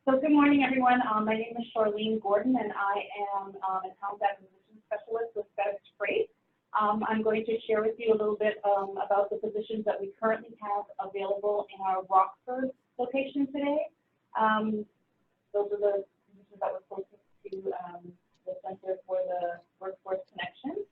So good morning, everyone. My name is Charlene Gordon, and I am a talent acquisition specialist with FedEx Freight. I'm going to share with you a little bit about the positions that we currently have available in our Rockford location today. Those are the positions that were closest to the Center for the Workforce Connection.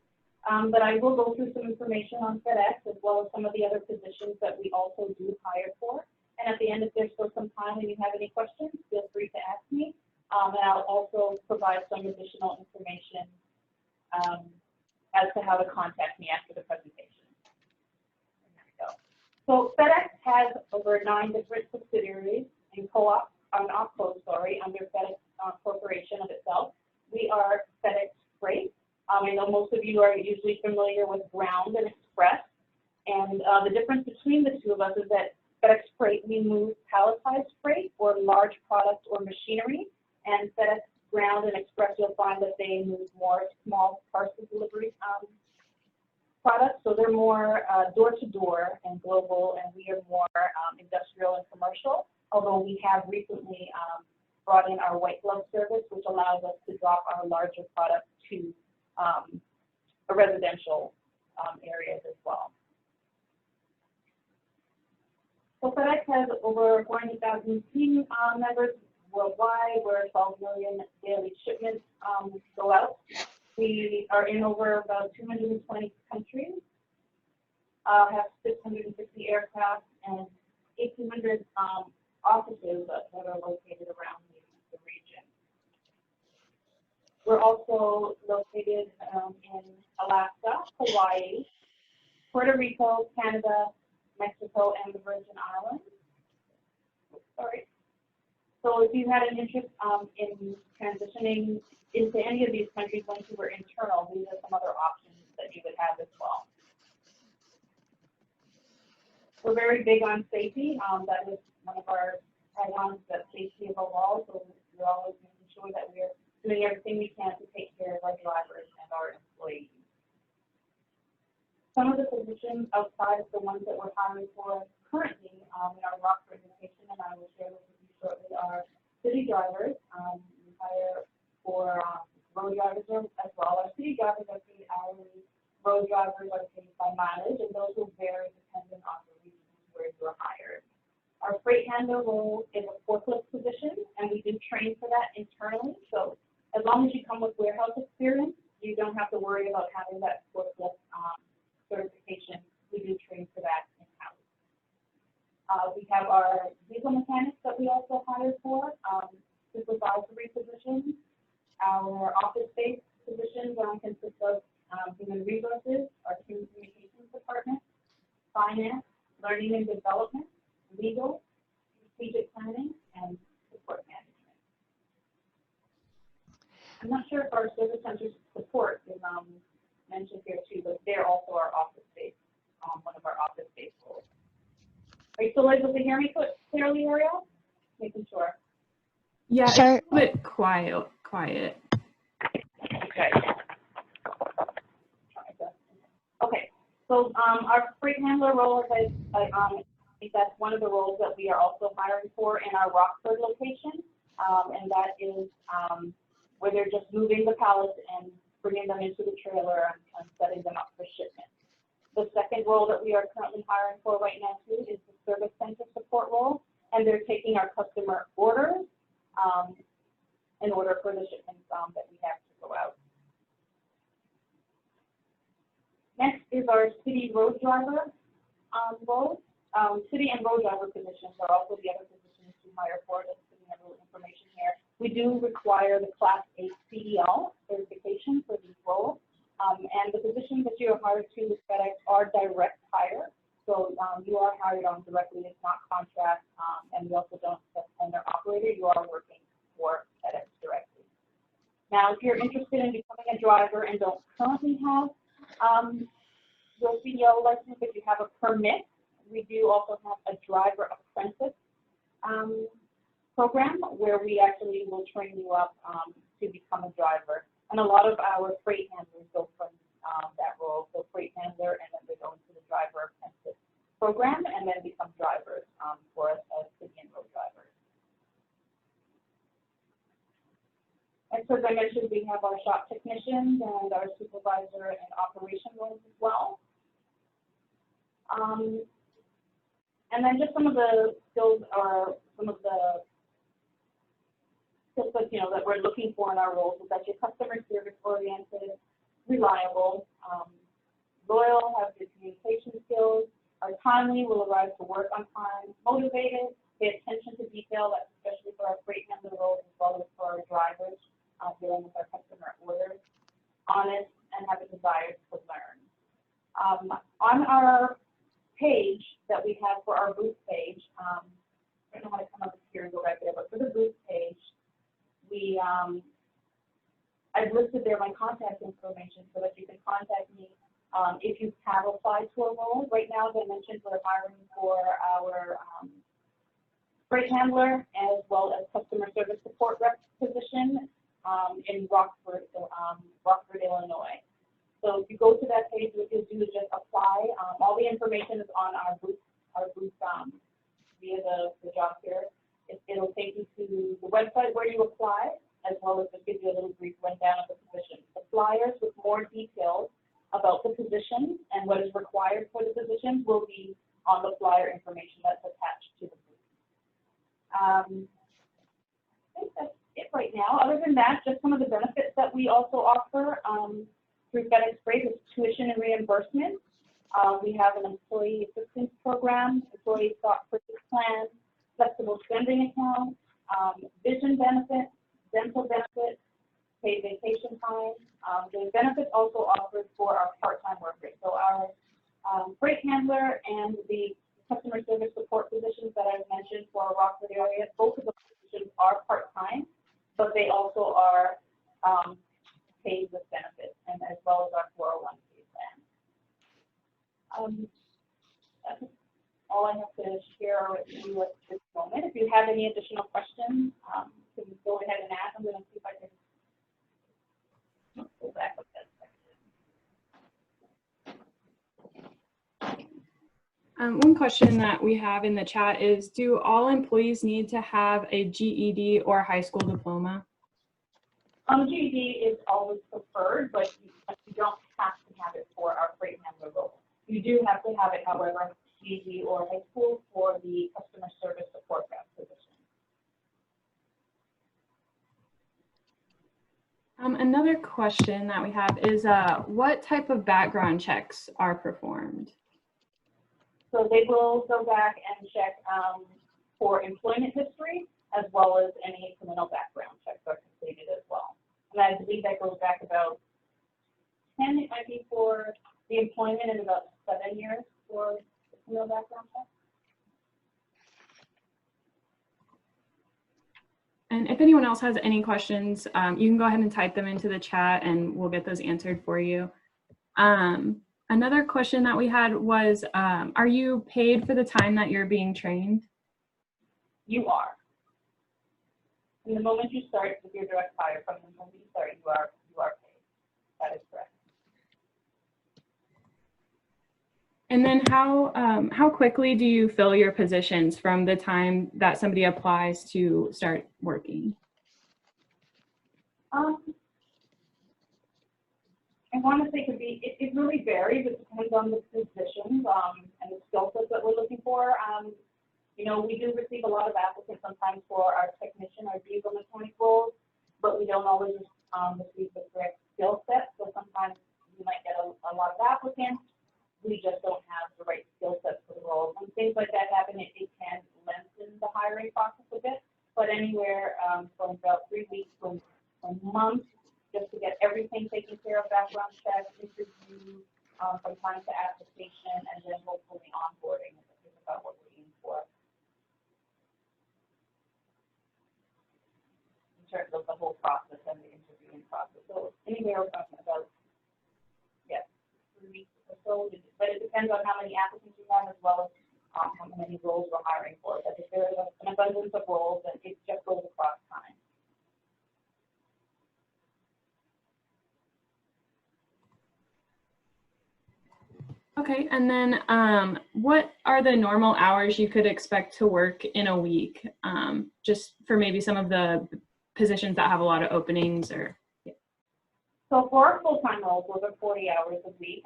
But I will go through some information on FedEx as well as some of the other positions that we also do hire for. And at the end, if there's still some time and you have any questions, feel free to ask me. And I'll also provide some additional information as to how to contact me after the presentation. There we go. So FedEx has over 9 different subsidiaries and opcos, under FedEx Corporation of itself. We are FedEx Freight. I know most of you are usually familiar with Ground and Express. And the difference between the two of us is that FedEx Freight, we move palletized freight or large products or machinery, and FedEx Ground and Express, you'll find that they move more small parcel delivery products. So they're more door-to-door and global, and we are more industrial and commercial, although we have recently brought in our white glove service, which allows us to drop our larger products to a residential areas as well. So FedEx has over 400,000 team members worldwide, where 12 million daily shipments go out. We are in over about 220 countries, have 650 aircraft, and 1,800 offices that are located around the region. We're also located in Alaska, Hawaii, Puerto Rico, Canada, Mexico, and the Virgin Islands. Sorry. So if you had an interest in transitioning into any of these countries once you were internal, these are some other options that you would have as well. We're very big on safety. That is one of our add-ons, that safety above all. So we're always making sure that we're doing everything we can to take care of our drivers and our employees. Some of the positions outside of the ones that we're hiring for currently in our Rockford location, and I will share with you shortly, are city drivers. We hire for road drivers as well. Our city drivers are paid hourly, road drivers are paid by mileage, and those will vary depending on the region where you're hired. Our freight handler role is a forklift position, and we do train for that internally. So as long as you come with warehouse experience, you don't have to worry about having that forklift certification. We do train for that in-house. We have our diesel mechanics that we also hire for, supervisory positions. Our office-based positions consist of human resources, our communications department, finance, learning and development, legal, strategic planning, and support management. I'm not sure if our service center support is mentioned here too, but they're also our office-based, one of our office-based roles. Are you still able to hear me clearly, Ariel? Making sure. Yeah, it's a bit quiet. Okay. Okay. So our freight handler role, I think that's one of the roles that we are also hiring for in our Rockford location, and that is where they're just moving the pallets and bringing them into the trailer and setting them up for shipment. The second role that we are currently hiring for right now too is the service center support role, and they're taking our customer orders in order for the shipments that we have to go out. Next is our city road driver role. City and road driver positions are also the other positions we hire for. Just giving a little information here. We do require the Class 8 TDL certification for these roles, and the positions that you are hired to with FedEx are direct hire. So you are hired on directly, it's not contract, and we also don't send their operator. You are working for FedEx directly. Now, if you're interested in becoming a driver and don't currently have your CDL license, but you have a permit, we do also have a driver apprentice program where we actually will train you up to become a driver. And a lot of our freight handlers go from that role, so freight handler, and then they go into the driver apprentice program and then become drivers for us as city and road drivers. And so as I mentioned, we have our shop technicians and our supervisor and operation roles as well. And then just some of the skills are some of the skills that, that we're looking for in our roles is that you're customer service oriented, reliable, loyal, have good communication skills, are timely, will arrive to work on time, motivated, pay attention to detail, that's especially for our freight handler roles as well as for our drivers dealing with our customer orders, honest, and have a desire to learn. On our page that we have for our booth page, I don't know how to come up here and go right there, but for the booth page, we I've listed there my contact information so that you can contact me if you have applied to a role. Right now, as I mentioned, we're hiring for our freight handler as well as customer service support rep position in Rockford, Illinois. So if you go to that page, what you'll do is just apply. All the information is on our booth via the job fair. It'll take you to the website where you apply, as well as just give you a little brief rundown of the position. The flyers with more details about the position and what is required for the position will be on the flyer information that's attached to the booth. I think that's it right now. Other than that, just some of the benefits that we also offer through FedEx Freight is tuition and reimbursement. We have an employee assistance program, employee stock purchase plan, flexible spending account, vision benefits, dental benefits, paid vacation time. The benefits also offered for our part-time workers. So our freight handler and the customer service support positions that I've mentioned for our Rockford area, both of those positions are part-time, but they also are paid with benefits, and as well as our 401k plan. That's all I have to share with you at this moment. If you have any additional questions, you can go ahead and ask. I'm going to see if I can go back up that section. One question that we have in the chat is, do all employees need to have a GED or high school diploma? GED is always preferred, but you don't have to have it for our freight handler role. You do have to have it, however, GED or high school for the customer service support rep position. Another question that we have is, what type of background checks are performed? So they will go back and check for employment history, as well as any criminal background checks are completed as well. And I believe that goes back about 10, it might be for the employment, and about 7 years for the criminal background check. And if anyone else has any questions, you can go ahead and type them into the chat and we'll get those answered for you. Another question that we had was, are you paid for the time that you're being trained? You are. From the moment you start with your direct hire, from the moment you start, you are paid. That is correct. And then how quickly do you fill your positions from the time that somebody applies to start working? I want to say it really varies. It depends on the positions and the skill sets that we're looking for. You know, we do receive a lot of applicants sometimes for our technician, our diesel mechanic roles, but we don't always receive the correct skill set. So sometimes we might get a lot of applicants. We just don't have the right skill sets for the role. When things like that happen, it can lengthen the hiring process a bit, but anywhere from about 3 weeks to a month, just to get everything taken care of, background checks, interview, from time to application, and then hopefully onboarding is about what we're aiming for in terms of the whole process and the interviewing process. So anywhere we're talking about, yes, 3 weeks or so, but it depends on how many applicants you have, as well as how many roles we're hiring for. But if there is an abundance of roles, then it just goes across time. Okay, and then what are the normal hours you could expect to work in a week? Just for maybe some of the positions that have a lot of openings or? So for our full-time roles, those are 40 hours a week,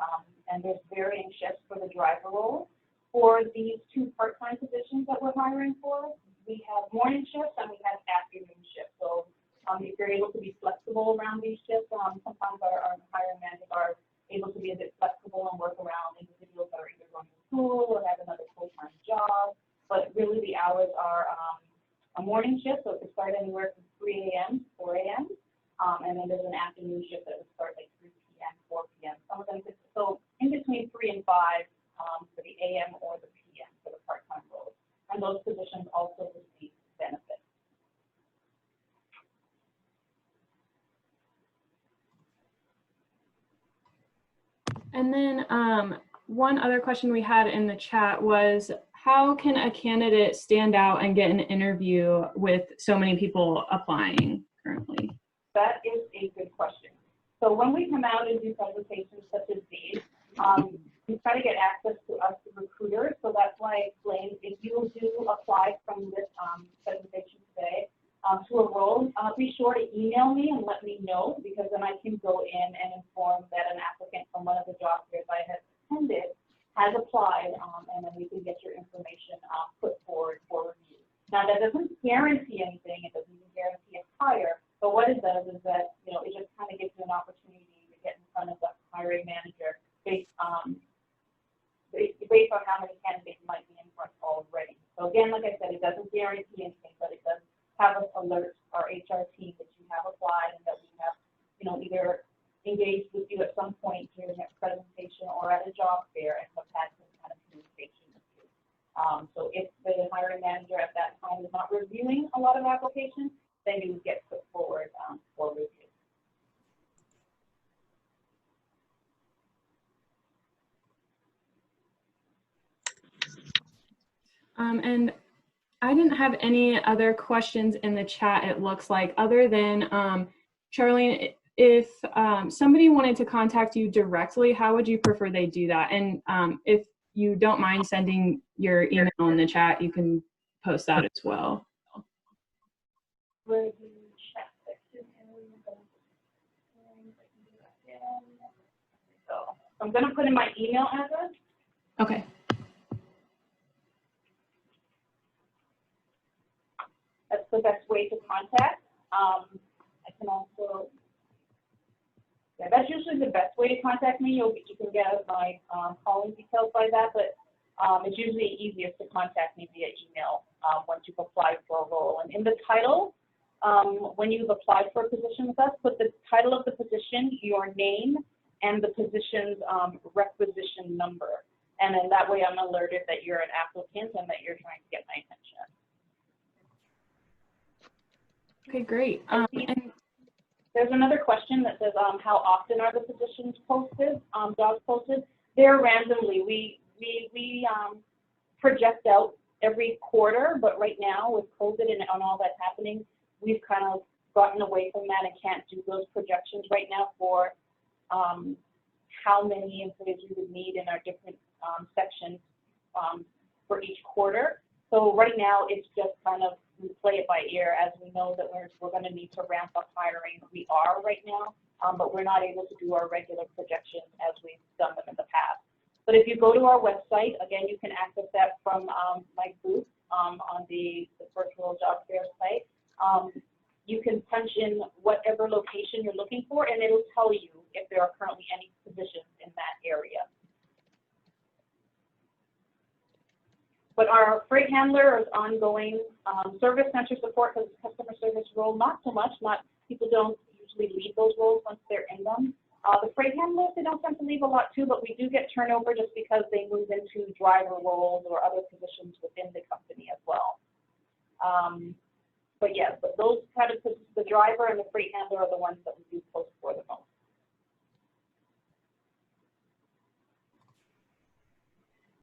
and there's varying shifts for the driver role. For these two part-time positions that we're hiring for, we have morning shifts and we have afternoon shifts. So if you're able to be flexible around these shifts, sometimes our hiring managers are able to be a bit flexible and work around individuals that are either going to school or have another full-time job. But really the hours are a morning shift, so it could start anywhere from 3 a.m. to 4 a.m. And then there's an afternoon shift that would start like 3 p.m., 4 p.m. Some of them, so in between 3 and 5 for the a.m. or the p.m. for the part-time roles. And those positions also receive benefits. And then one other question we had in the chat was, how can a candidate stand out and get an interview with so many people applying currently? That is a good question. So when we come out and do presentations such as these, we try to get access to us, the recruiters. So that's why I explained, if you do apply from this presentation today to a role, be sure to email me and let me know, because then I can go in and inform that an applicant from one of the job fairs I have attended has applied, and then we can get your information put forward for review. Now that doesn't guarantee anything, it doesn't even guarantee a hire, but what it does is that, you know, it just kind of gives you an opportunity to get in front of the hiring manager based on how many candidates might be in front already. So again, like I said, it doesn't guarantee anything, but it does have us alert our HR team that you have applied and that we have, you know, either engaged with you at some point during a presentation or at a job fair and have had some kind of communication with you. So if the hiring manager at that time is not reviewing a lot of applications, then you would get put forward for review. And I didn't have any other questions in the chat, it looks like, other than Charlene, if somebody wanted to contact you directly, how would you prefer they do that? And if you don't mind sending your email in the chat, you can post that as well. So I'm going to put in my email address. Okay. That's the best way to contact. I can also, yeah, that's usually the best way to contact me. You can get my calling details by that, but it's usually easiest to contact me via email once you've applied for a role. And in the title, when you've applied for a position with us, put the title of the position, your name, and the position's requisition number. And then that way I'm alerted that you're an applicant and that you're trying to get my attention. Okay, great. And there's another question that says, how often are the positions posted, jobs posted? They're randomly. We project out every quarter, but right now with COVID and all that's happening, we've kind of gotten away from that and can't do those projections right now for how many employees we would need in our different sections for each quarter. So right now it's just kind of, we play it by ear as we know that we're going to need to ramp up hiring. We are right now, but we're not able to do our regular projections as we've done them in the past. But if you go to our website, again, you can access that from my booth on the virtual job fair site. You can punch in whatever location you're looking for, and it'll tell you if there are currently any positions in that area. But our freight handler is ongoing. Service center support, because customer service role, not so much. People don't usually leave those roles once they're in them. The freight handlers, they don't tend to leave a lot too, but we do get turnover just because they move into driver roles or other positions within the company as well. But yes, but those kind of, the driver and the freight handler are the ones that we do post for the most.